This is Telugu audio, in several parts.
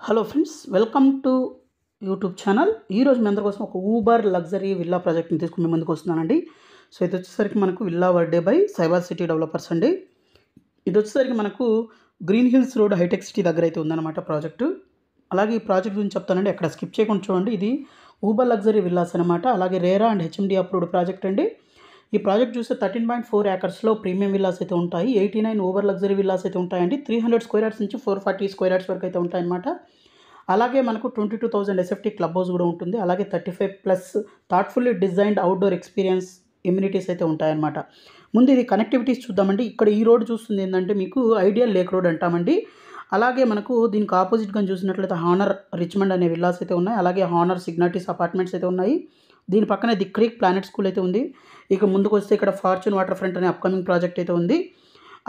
Hello friends, welcome to YouTube channel. ఈరోజు మీ అందరి కోసం ఒక ఊబర్ లగ్జరీ విల్లా ప్రాజెక్ట్ని తీసుకుని మీ ముందుకు వస్తున్నానండి. సో ఇది వచ్చేసరికి మనకు villa Verde by cyber city developers అండి. ఇది వచ్చేసరికి మనకు Green Hills Road Hitech City దగ్గర అయితే ఉందన్నమాట ప్రాజెక్టు. అలాగే ఈ ప్రాజెక్ట్ గురించి చెప్తానండి, ఎక్కడ స్కిప్ చేయకుండా చూడండి. ఇది ఊబర్ లగ్జరీ విల్లాస్ అనమాట. అలాగే RERA and HMD approved project అండి. ఈ ప్రాజెక్ట్ చూస్తే 13.4 ఏకర్స్లో ప్రీమియం విల్లాస్ అయితే ఉంటాయి. 89 ఓవర్ లగ్జరీ విల్లాస్ అయితే ఉంటాయండి. 300 స్క్వేర్ యార్డ్స్ నుంచి 440 స్క్వేర్ యార్డ్స్ వరకు అయితే ఉంటాయన్నమాట. అలాగే మనకు 22,000 ఎస్ఎఫ్టీ క్లబ్ హౌస్ కూడా ఉంటుంది. అలాగే 35+ thoughtfully designed outdoor experience amenities అయితే ఉంటాయన్నమాట. ముందు ఇది కనెక్టివిటీస్ చూద్దామండి. ఇక్కడ ఈ రోడ్ చూస్తుంది ఏంటంటే మీకు ఐడియల్ లేక్ రోడ్ అంటామండి. అలాగే మనకు దీనికి ఆపోజిట్గా చూసినట్లయితే హానర్ రిచ్మండ్ అనే విల్లాస్ అయితే ఉన్నాయి. అలాగే హానర్ సిగ్నాటిస్ అపార్ట్మెంట్స్ అయితే ఉన్నాయి. దీని పక్కనే ది క్రీక్ ప్లానెట్ స్కూల్ అయితే ఉంది. ఇక ముందుకు వస్తే ఇక్కడ ఫార్చ్యూన్ వాటర్ ఫ్రంట్ అనే అప్కమింగ్ ప్రాజెక్ట్ అయితే ఉంది.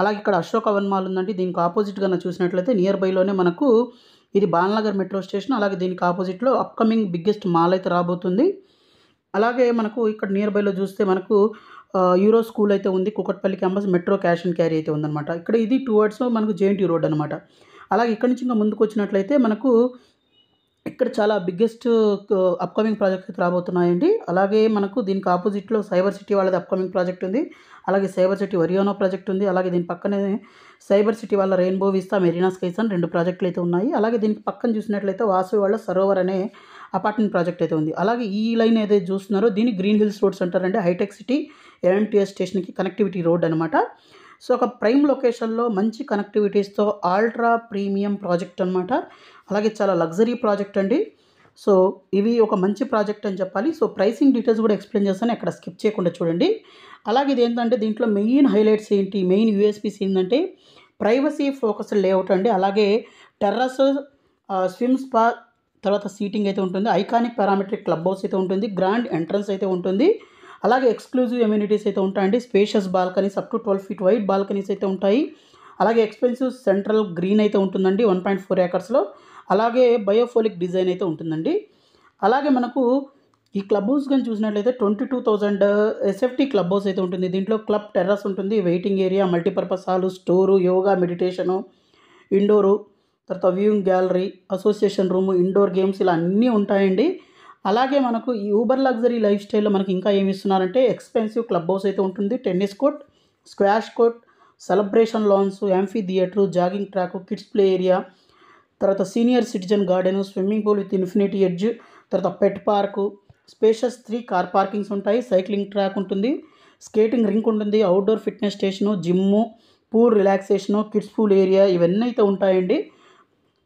అలాగే ఇక్కడ అశోక్ అవన్ మాల్ ఉందండి. దీనికి ఆపోజిట్గా చూసినట్లయితే నియర్ బైలోనే మనకు ఇది బాలనగర్ మెట్రో స్టేషన్. అలాగే దీనికి ఆపోజిట్లో అప్కమింగ్ బిగ్గెస్ట్ మాల్ అయితే రాబోతుంది. అలాగే మనకు ఇక్కడ నియర్ బైలో చూస్తే మనకు యూరో స్కూల్ అయితే ఉంది. Kukatpally campus metro cash and carry అయితే ఉందన్నమాట. ఇక్కడ ఇది టువర్డ్స్ మనకు జేఎన్టీ రోడ్ అనమాట. అలాగే ఇక్కడ నుంచి ఇంకా ముందుకు వచ్చినట్లయితే మనకు ఇక్కడ చాలా బిగ్గెస్ట్ అప్కమింగ్ ప్రాజెక్ట్స్ అయితే రాబోతున్నాయండి. అలాగే మనకు దీనికి ఆపోజిట్లో సైబర్ సిటీ వాళ్ళది అప్కమింగ్ ప్రాజెక్ట్ ఉంది. అలాగే సైబర్ సిటీ వరియోనో ప్రాజెక్ట్ ఉంది. అలాగే దీని పక్కనే సైబర్ సిటీ వాళ్ళ రెయిన్బో విస్తా మెరీనా స్కైస్ అని 2 ప్రాజెక్టులు అయితే ఉన్నాయి. అలాగే దీనికి పక్కన చూసినట్లయితే వాసవి వాళ్ళ సరోవర్ అనే అపార్ట్మెంట్ ప్రాజెక్ట్ అయితే ఉంది. అలాగే ఈ లైన్ ఏదైతే చూస్తున్నారో దీన్ని గ్రీన్ హిల్స్ రోడ్స్ అంటారండి. హైటెక్ సిటీ ఎంఎంటీఎస్ స్టేషన్కి కనెక్టివిటీ రోడ్ అనమాట. సో ఒక ప్రైమ్ లొకేషన్లో మంచి కనెక్టివిటీస్తో అల్ట్రా ప్రీమియం ప్రాజెక్ట్ అనమాట. అలాగే చాలా లగ్జరీ ప్రాజెక్ట్ అండి. సో ఇవి ఒక మంచి ప్రాజెక్ట్ అని చెప్పాలి. సో ప్రైసింగ్ డీటెయిల్స్ కూడా ఎక్స్ప్లెయిన్ చేస్తాను, ఎక్కడ స్కిప్ చేయకుండా చూడండి. అలాగే ఇది ఏంటంటే దీంట్లో మెయిన్ హైలైట్స్ ఏంటి, మెయిన్ యూఎస్పీస్ ఏంటంటే ప్రైవసీ ఫోకస్డ్ లేఅవుట్ అండి. అలాగే టెర్రస్, స్విమ్ స్పా, తర్వాత సీటింగ్ అయితే ఉంటుంది. ఐకానిక్ పారామెట్రిక్ క్లబ్ హౌస్ అయితే ఉంటుంది. గ్రాండ్ ఎంట్రన్స్ అయితే ఉంటుంది. అలాగే ఎక్స్క్లూజివ్ ఎమ్యూనిటీస్ అయితే ఉంటాయండి. Spacious balconies up to 12 feet wide balconies అయితే ఉంటాయి. అలాగే ఎక్స్పెన్సివ్ సెంట్రల్ గ్రీన్ అయితే ఉంటుందండి 1.4 ఏకర్స్లో. అలాగే బయోఫోలిక్ డిజైన్ అయితే ఉంటుందండి. అలాగే మనకు ఈ క్లబ్ హౌస్ కానీ చూసినట్లయితే 22,000 ఎస్ఎఫ్టీ క్లబ్ హౌస్ అయితే ఉంటుంది. దీంట్లో క్లబ్ టెర్రస్ ఉంటుంది, waiting area, multipurpose hall, store, yoga, meditation, indoor, తర్వాత viewing gallery, association room, indoor games ఇలా అన్నీ ఉంటాయండి. అలాగే మనకు ఈ ఊబర్ లగ్జరీ లైఫ్ స్టైల్లో మనకి ఇంకా ఏమి ఇస్తున్నారంటే ఎక్స్పెన్సివ్ క్లబ్ హౌస్ అయితే ఉంటుంది. Tennis court, squash court, celebration lawns, amphitheatre, jogging track, kids play area, తర్వాత senior citizen garden, swimming pool with infinity edge, తర్వాత pet park, spacious 3 car parkings ఉంటాయి. సైక్లింగ్ ట్రాక్ ఉంటుంది, స్కేటింగ్ రింక్ ఉంటుంది, outdoor fitness station, gym, pool relaxation, kids pool area ఇవన్నీ అయితే ఉంటాయండి.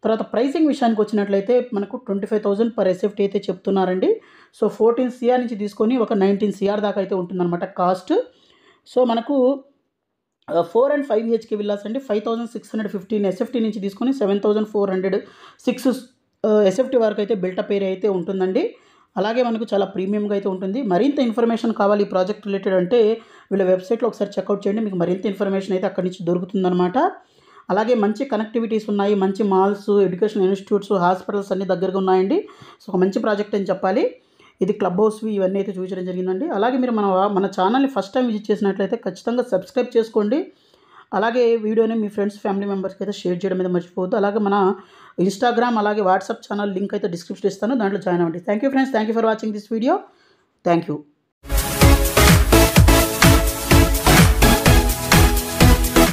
తర్వాత ప్రైసింగ్ విషయానికి వచ్చినట్లయితే మనకు 25,000 పర్ ఎస్ఎఫ్టీ అయితే చెప్తున్నారండి. సో 14 CR నుంచి తీసుకొని ఒక 19 CR దాకా అయితే ఉంటుందన్నమాట కాస్ట్. సో మనకు 4 and 5 BHK విల్లాస్ అండి 5,615 ఎస్ఎఫ్టీ నుంచి తీసుకొని 7,406 ఎస్ఎఫ్టీ వరకు అయితే బిల్టప్ ఏరియా అయితే ఉంటుందండి. అలాగే మనకు చాలా ప్రీమియంగా అయితే ఉంటుంది. మరింత ఇన్ఫర్మేషన్ కావాలి ఈ ప్రాజెక్ట్ రిలేటెడ్ అంటే వీళ్ళ వెబ్సైట్లో ఒకసారి చెక్అవుట్ చేయండి, మీకు మరింత ఇన్ఫర్మేషన్ అయితే అక్కడి నుంచి దొరుకుతుందన్నమాట. అలాగే మంచి కనెక్టివిటీస్ ఉన్నాయి, మంచి మాల్స్, ఎడ్యుకేషన్ ఇన్స్టిట్యూట్స్, హాస్పిటల్స్ అన్నీ దగ్గరగా ఉన్నాయండి. సో ఒక మంచి ప్రాజెక్ట్ అని చెప్పాలి. ఇది క్లబ్ హౌస్వి ఇవన్నీ అయితే చూపించడం జరిగిందండి. అలాగే మీరు మన ఛానల్ని ఫస్ట్ టైం విజిట్ చేసినట్లయితే ఖచ్చితంగా సబ్స్క్రైబ్ చేసుకోండి. అలాగే వీడియోని మీ ఫ్రెండ్స్, ఫ్యామిలీ మెంబర్స్కి అయితే షేర్ చేయడం మీద మర్చిపోవద్దు. అలాగే మన ఇన్స్టాగ్రామ్ అలాగే వాట్సాప్ ఛానల్ లింక్ అయితే డిస్క్రిప్షన్ ఇస్తాను, దాంట్లో జాయిన్ అవ్వండి. Thank you friends, thank you for watching this video. Thank you.